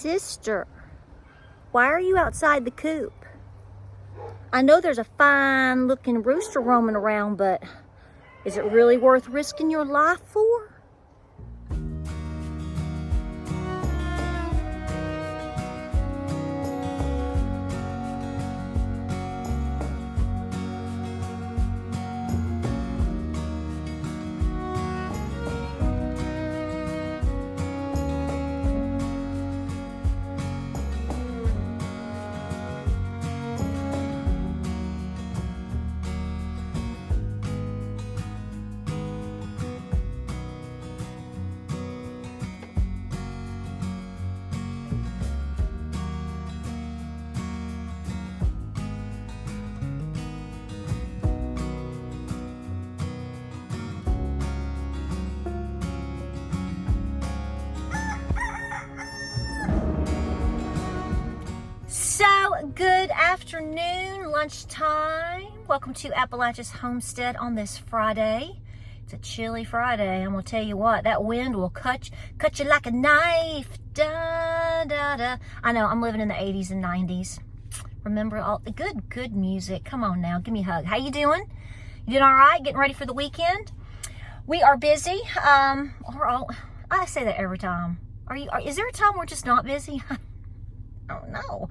Sister, why are you outside the coop? I know there's a fine looking rooster roaming around, but is it really worth risking your life for? Good afternoon, lunchtime. Welcome to Appalachia's Homestead on this Friday. It's a chilly Friday. I'm gonna tell you what, that wind will cut you like a knife. Da da da. I know I'm living in the 80s and 90s. Remember all the good music. Come on now, give me a hug. How you doing? You doing all right? Getting ready for the weekend? We are busy. I say that every time. Is there a time we're just not busy? Oh no.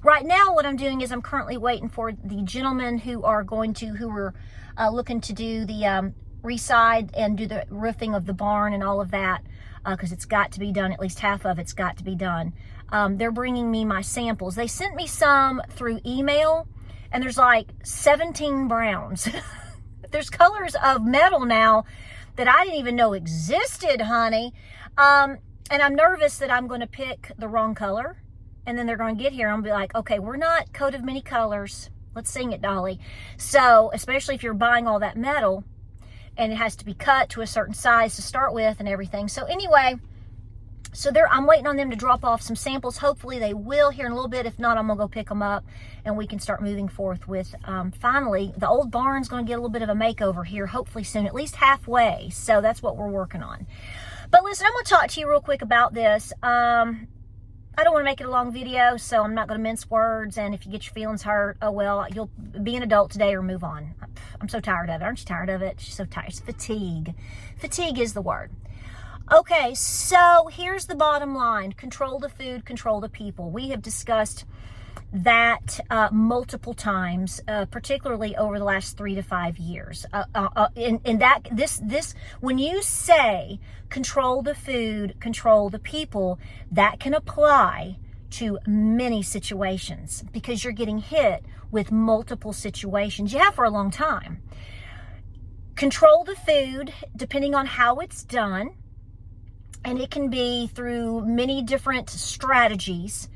Right now what I'm doing is I'm currently waiting for the gentlemen who are looking to do the reside and do the roofing of the barn and all of that, because it's got to be done. At least half of it's got to be done. They're bringing me my samples. They sent me some through email, and there's like 17 browns. There's colors of metal now that I didn't even know existed, honey. And I'm nervous that I'm going to pick the wrong color. And then they're going to get here and be like, okay, we're not coat of many colors. Let's sing it, Dolly. So, especially if you're buying all that metal and it has to be cut to a certain size to start with and everything. So anyway, I'm waiting on them to drop off some samples. Hopefully they will here in a little bit. If not, I'm going to go pick them up and we can start moving forth with, finally, the old barn's going to get a little bit of a makeover here, hopefully soon, at least halfway. So that's what we're working on. But listen, I'm going to talk to you real quick about this. I don't want to make it a long video, so I'm not going to mince words. And if you get your feelings hurt, oh well, you'll be an adult today or move on. I'm so tired of it. Aren't you tired of it? She's so tired. It's fatigue. Fatigue is the word. Okay, so here's the bottom line. Control the food, control the people. We have discussed that multiple times, particularly over the last 3 to 5 years. When you say control the food, control the people, that can apply to many situations because you're getting hit with multiple situations. You have for a long time. Control the food, depending on how it's done, and it can be through many different strategies.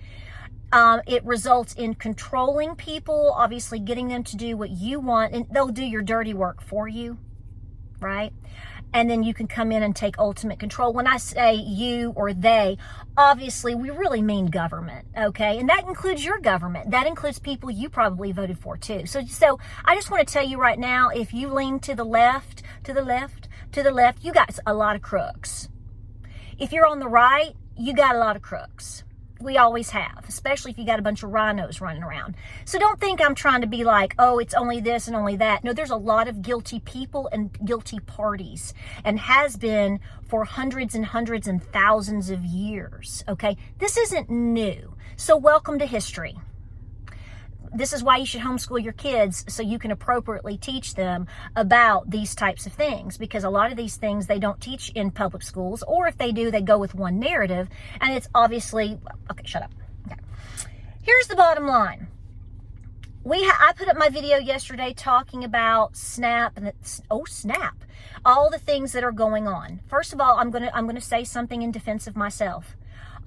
It results in controlling people, obviously getting them to do what you want, and they'll do your dirty work for you, right? And then you can come in and take ultimate control. When I say you or they, obviously we really mean government, okay? And that includes your government. That includes people you probably voted for too. So I just want to tell you right now, if you lean to the left, you got a lot of crooks. If you're on the right, you got a lot of crooks. We always have, especially if you got a bunch of rhinos running around. So don't think I'm trying to be like, oh, it's only this and only that. No, there's a lot of guilty people and guilty parties, and has been for hundreds and hundreds and thousands of years, okay? This isn't new. So welcome to history. This is why you should homeschool your kids, so you can appropriately teach them about these types of things, because a lot of these things they don't teach in public schools, or if they do, they go with one narrative, and it's obviously, okay, shut up. Okay. Here's the bottom line. I put up my video yesterday talking about SNAP and SNAP, all the things that are going on. First of all, I'm gonna say something in defense of myself.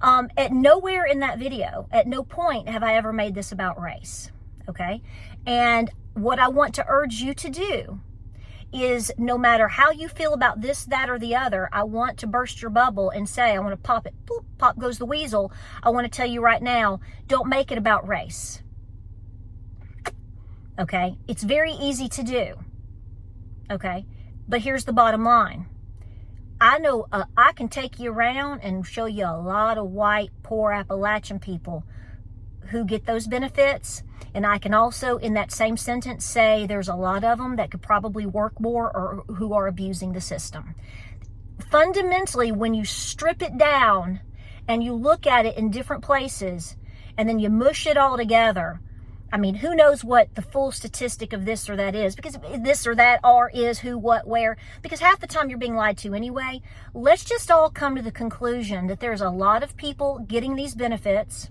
At nowhere in that video, at no point have I ever made this about race, okay? And what I want to urge you to do is, no matter how you feel about this, that, or the other, I want to burst your bubble and say, I want to pop it, boop, pop goes the weasel. I want to tell you right now, don't make it about race, okay? It's very easy to do, okay? But here's the bottom line. I know I can take you around and show you a lot of white, poor Appalachian people who get those benefits. And I can also, in that same sentence, say there's a lot of them that could probably work more or who are abusing the system. Fundamentally, when you strip it down and you look at it in different places and then you mush it all together, I mean, who knows what the full statistic of this or that is, because this or that or is who, what, where, because half the time you're being lied to anyway. Let's just all come to the conclusion that there's a lot of people getting these benefits.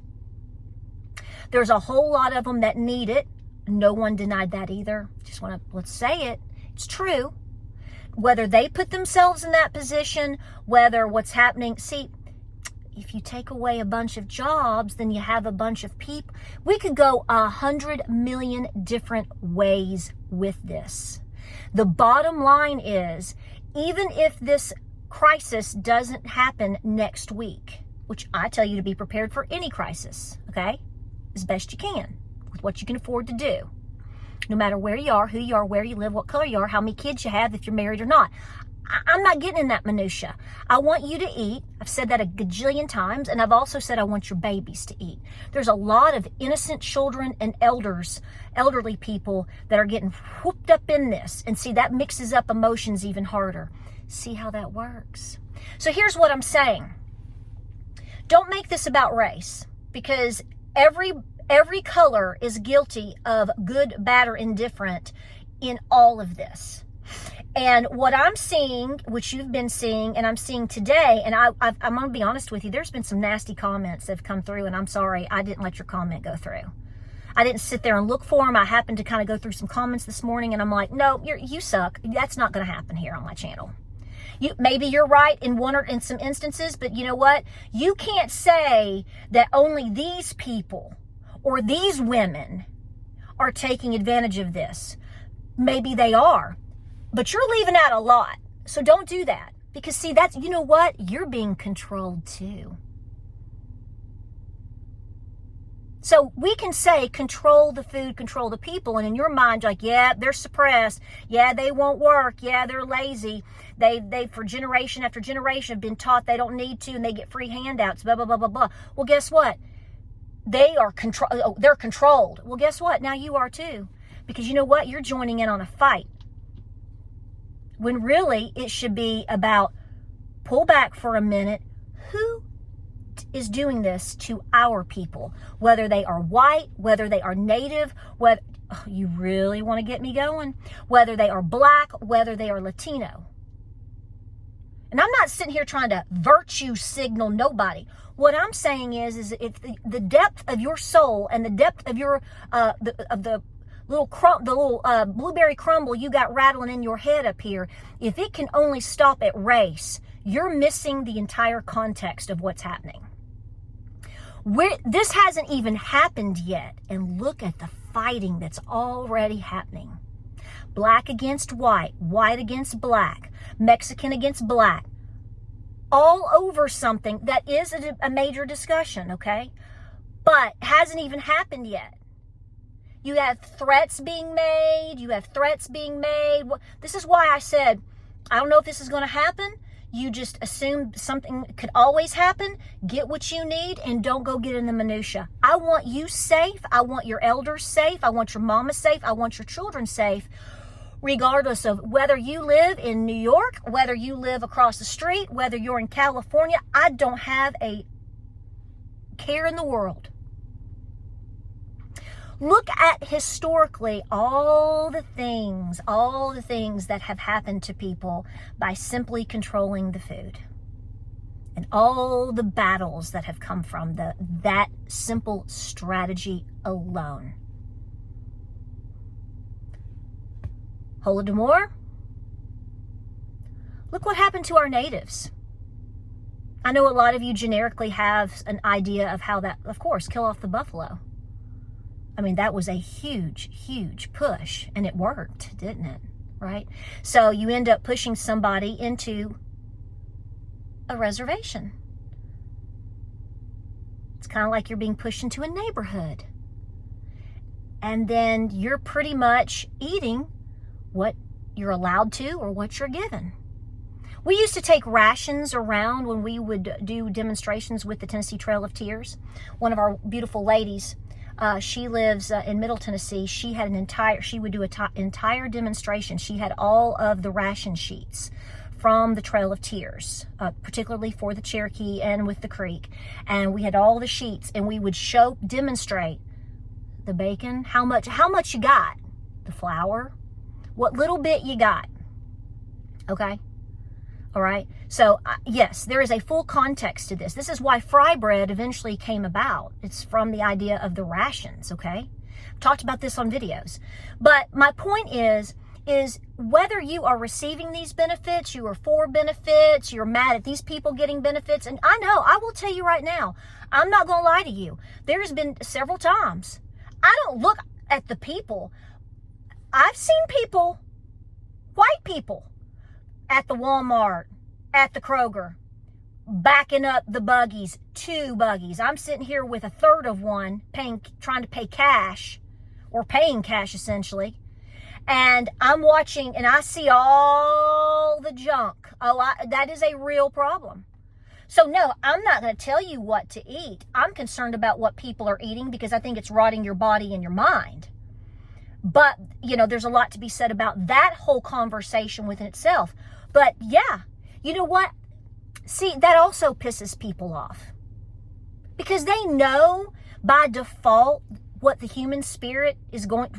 There's a whole lot of them that need it. No one denied that either. Just want to, let's say it. It's true. Whether they put themselves in that position, whether what's happening, see, if you take away a bunch of jobs, then you have a bunch of people. We could go 100 million different ways with this. The bottom line is, even if this crisis doesn't happen next week, which I tell you to be prepared for any crisis, okay, as best you can, with what you can afford to do. No matter where you are, who you are, where you live, what color you are, how many kids you have, if you're married or not. I'm not getting in that minutia. I want you to eat. I've said that a gajillion times, and I've also said I want your babies to eat. There's a lot of innocent children and elderly people that are getting whooped up in this. And see, that mixes up emotions even harder. See how that works? So here's what I'm saying. Don't make this about race, because every color is guilty of good, bad, or indifferent in all of this. And what I'm seeing, which you've been seeing, and I'm seeing today, and I'm going to be honest with you, there's been some nasty comments that have come through, and I'm sorry, I didn't let your comment go through. I didn't sit there and look for them. I happened to kind of go through some comments this morning, and I'm like, no, you suck. That's not going to happen here on my channel. Maybe you're right in some instances, but you know what? You can't say that only these people or these women are taking advantage of this. Maybe they are. But you're leaving out a lot. So don't do that. Because see, that's, you know what? You're being controlled too. So we can say control the food, control the people. And in your mind, like, yeah, they're suppressed. Yeah, they won't work. Yeah, they're lazy. They for generation after generation have been taught they don't need to, and they get free handouts, blah, blah, blah, blah, blah. Well, guess what? They're controlled. Well, guess what? Now you are too. Because you know what? You're joining in on a fight. When really it should be about pull back for a minute. Who is doing this to our people? Whether they are white, whether they are native, whether you really want to get me going, whether they are black, whether they are Latino. And I'm not sitting here trying to virtue signal nobody. What I'm saying is if the depth of your soul and the depth of your the little blueberry crumble you got rattling in your head up here, if it can only stop at race, you're missing the entire context of what's happening. This hasn't even happened yet, and look at the fighting that's already happening. Black against white, white against black, Mexican against black, all over something that is a major discussion, okay? But hasn't even happened yet. You have threats being made. This is why I said, I don't know if this is going to happen. You just assume something could always happen. Get what you need and don't go get in the minutia. I want you safe. I want your elders safe. I want your mama safe. I want your children safe, regardless of whether you live in New York, whether you live across the street, whether you're in California. I don't have a care in the world. Look at historically all the things that have happened to people by simply controlling the food. And all the battles that have come from that simple strategy alone. Holodomor, look what happened to our natives. I know a lot of you generically have an idea of how that, of course, kill off the buffalo. I mean, that was a huge, huge push, and it worked, didn't it? Right? So you end up pushing somebody into a reservation. It's kind of like you're being pushed into a neighborhood. And then you're pretty much eating what you're allowed to or what you're given. We used to take rations around when we would do demonstrations with the Tennessee Trail of Tears. One of our beautiful ladies, she lives in Middle Tennessee. She had she would do an entire demonstration. She had all of the ration sheets from the Trail of Tears, particularly for the Cherokee and with the Creek. And we had all the sheets, and we would demonstrate the bacon, how much you got, the flour, what little bit you got. Okay? All right? So, yes, there is a full context to this. This is why fry bread eventually came about. It's from the idea of the rations, okay? I've talked about this on videos. But my point is whether you are receiving these benefits, you are for benefits, you're mad at these people getting benefits, and I will tell you right now, I'm not going to lie to you. There's been several times. I don't look at the people. I've seen people, white people, at the Walmart, at the Kroger, backing up the buggies, 2 buggies. I'm sitting here with a third of one, trying to pay cash, or paying cash essentially. And I'm watching, and I see all the junk. That is a real problem. So no, I'm not going to tell you what to eat. I'm concerned about what people are eating because I think it's rotting your body and your mind. But, there's a lot to be said about that whole conversation within itself. But yeah, you know what? See, that also pisses people off. Because they know by default what the human spirit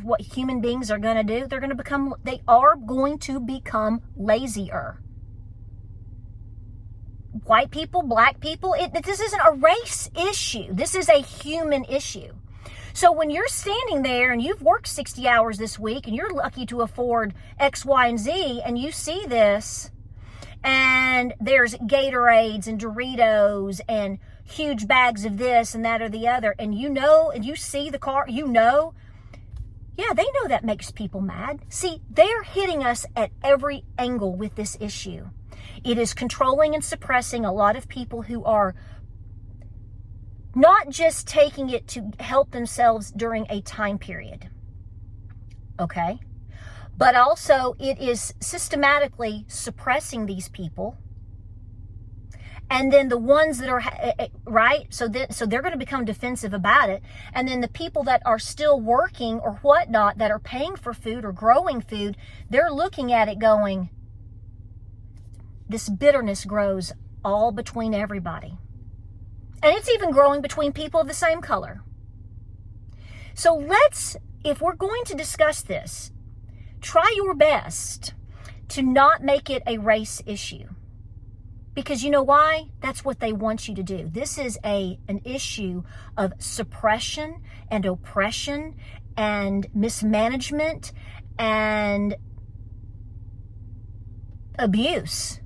what human beings are going to do. They are going to become lazier. White people, black people, this isn't a race issue. This is a human issue. So when you're standing there and you've worked 60 hours this week and you're lucky to afford X, Y, and Z, and you see this, and there's Gatorades and Doritos and huge bags of this and that or the other, and and you see the car, yeah, they know that makes people mad. See, they're hitting us at every angle with this issue. It is controlling and suppressing a lot of people who are not just taking it to help themselves during a time period, okay? But also it is systematically suppressing these people. And then the ones that are, right? So they're going to become defensive about it. And then the people that are still working or whatnot, that are paying for food or growing food, they're looking at it going, this bitterness grows all between everybody. And it's even growing between people of the same color. So if we're going to discuss this, try your best to not make it a race issue. Because you know why? That's what they want you to do. This is an issue of suppression and oppression and mismanagement and abuse,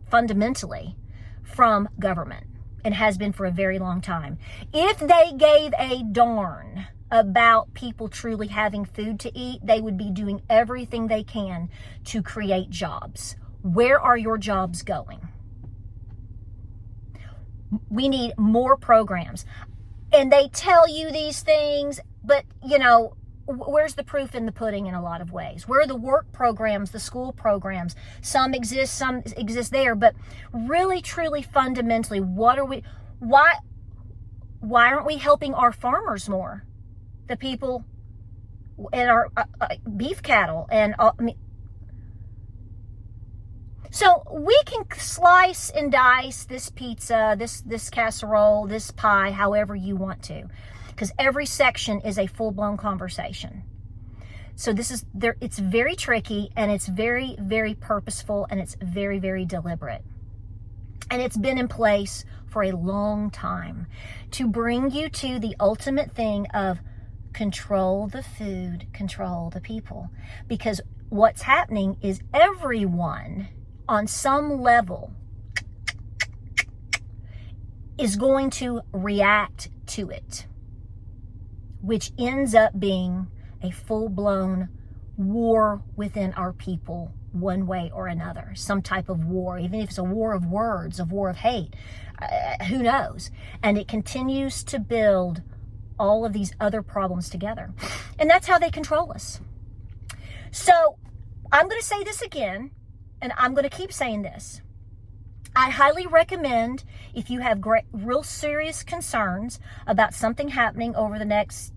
fundamentally, from government. And has been for a very long time. If they gave a darn about people truly having food to eat, they would be doing everything they can to create jobs. Where are your jobs going? We need more programs. And they tell you these things, but where's the proof in the pudding in a lot of ways? Where are the work programs, the school programs? Some exist there, but really, truly, fundamentally, why aren't we helping our farmers more? The people and our beef cattle so we can slice and dice this pizza, this casserole, this pie, however you want to. Because every section is a full-blown conversation. So it's very tricky, and it's very, very purposeful, and it's very, very deliberate. And it's been in place for a long time to bring you to the ultimate thing of control the food, control the people. Because what's happening is everyone on some level is going to react to it, which ends up being a full-blown war within our people, one way or another. Some type of war, even if it's a war of words, a war of hate, who knows? And it continues to build all of these other problems together. And that's how they control us. So I'm going to say this again, and I'm going to keep saying this. I highly recommend, if you have real serious concerns about something happening over the next,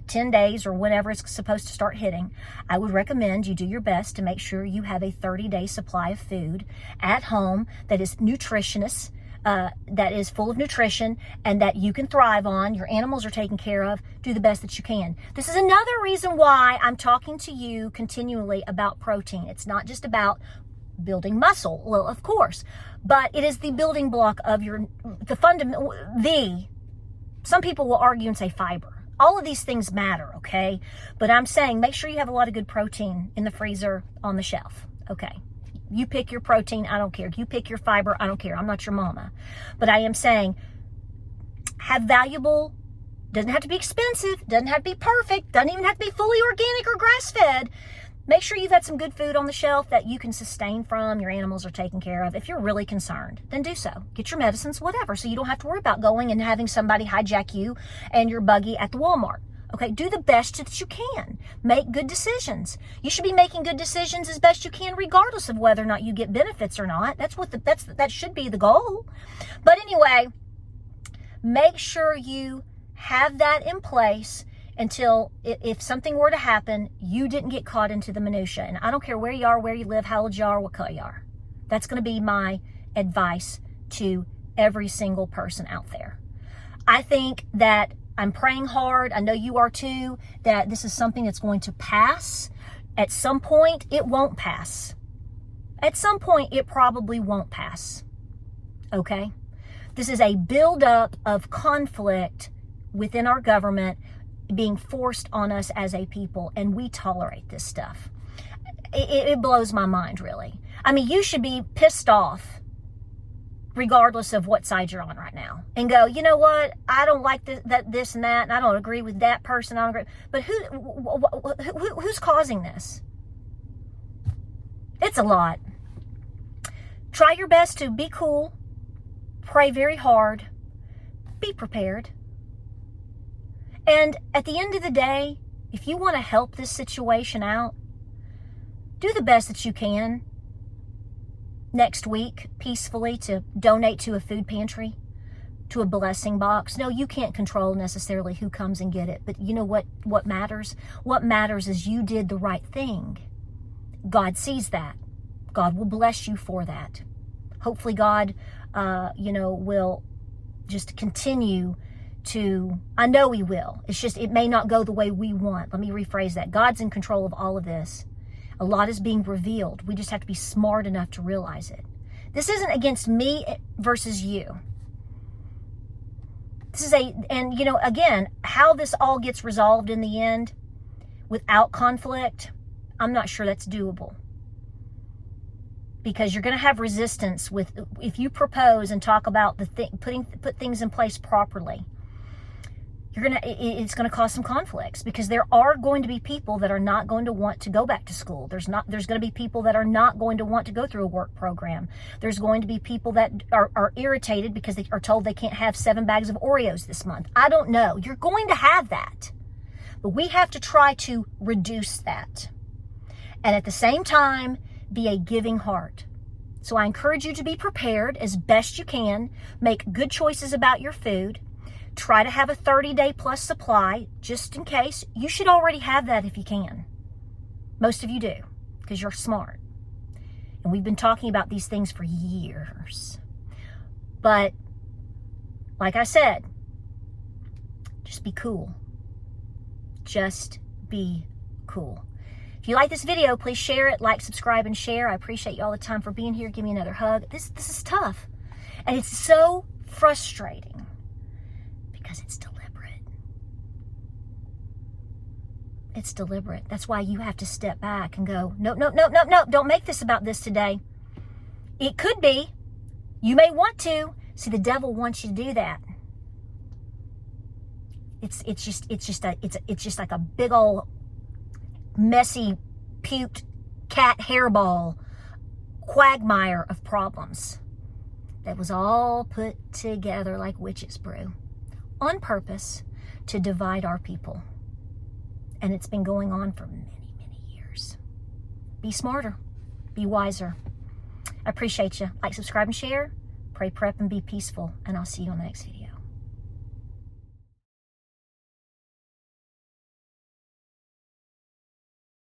10 days or whenever it's supposed to start hitting, I would recommend you do your best to make sure you have a 30-day supply of food at home that is nutritious, that is full of nutrition, and that you can thrive on, your animals are taken care of. Do the best that you can. This is another reason why I'm talking to you continually about protein. It's not just about building muscle, well, of course, but it is the building block of some people will argue and say fiber. All of these things matter, okay? But I'm saying make sure you have a lot of good protein in the freezer on the shelf, okay? You pick your protein, I don't care. You pick your fiber, I don't care. I'm not your mama. But I am saying have valuable, doesn't have to be expensive, doesn't have to be perfect, doesn't even have to be fully organic or grass-fed. Make sure you've had some good food on the shelf that you can sustain from, your animals are taken care of. If you're really concerned, then do so. Get your medicines, whatever, so you don't have to worry about going and having somebody hijack you and your buggy at the Walmart. Okay, do the best that you can. Make good decisions. You should be making good decisions as best you can, regardless of whether or not you get benefits or not. That should be the goal. But anyway, make sure you have that in place until if something were to happen, you didn't get caught into the minutia. And I don't care where you are, where you live, how old you are, what color you are. That's going to be my advice to every single person out there. I think that I'm praying hard, I know you are too, that this is something that's going to pass. At some point, it won't pass. At some point, it probably won't pass. Okay? This is a buildup of conflict within our government being forced on us as a people, and we tolerate this stuff. It blows my mind, really. I mean, you should be pissed off regardless of what side you're on right now, and go, you know what, I don't like this and that, and I don't agree with that person, I don't agree. But who's causing this? It's a lot. Try your best to be cool, pray very hard, be prepared. And at the end of the day, if you want to help this situation out, do the best that you can next week peacefully to donate to a food pantry, to a blessing box. No, you can't control necessarily who comes and get it, but you know what matters? What matters is you did the right thing. God sees that. God will bless you for that. Hopefully God, will just continue to, I know he will. It's just, it may not go the way we want. Let me rephrase that. God's in control of all of this. A lot is being revealed. We just have to be smart enough to realize it. This isn't against me versus you. This is again, how this all gets resolved in the end without conflict, I'm not sure that's doable. Because you're going to have resistance if you propose and talk about put things in place properly. It's going to cause some conflicts, because there are going to be people that are not going to want to go back to school. There's going to be people that are not going to want to go through a work program. There's going to be people that are irritated because they are told they can't have 7 bags of Oreos this month. I don't know. You're going to have that. But we have to try to reduce that. And at the same time, be a giving heart. So I encourage you to be prepared as best you can. Make good choices about your food. Try to have a 30-day plus supply, just in case. You should already have that if you can. Most of you do, because you're smart. And we've been talking about these things for years. But, like I said, just be cool. Just be cool. If you like this video, please share it, like, subscribe, and share. I appreciate you all the time for being here. Give me another hug. This is tough. And it's so frustrating. Because it's deliberate. It's deliberate. That's why you have to step back and go, no, don't make this about this today. It could be. You may want to. See, the devil wants you to do that. It's just like a big old messy, puked cat hairball quagmire of problems that was all put together like witch's brew. On purpose to divide our people. And it's been going on for many, many years. Be smarter. Be wiser. I appreciate you. Like, subscribe, and share. Pray, prep, and be peaceful, and I'll see you on the next video.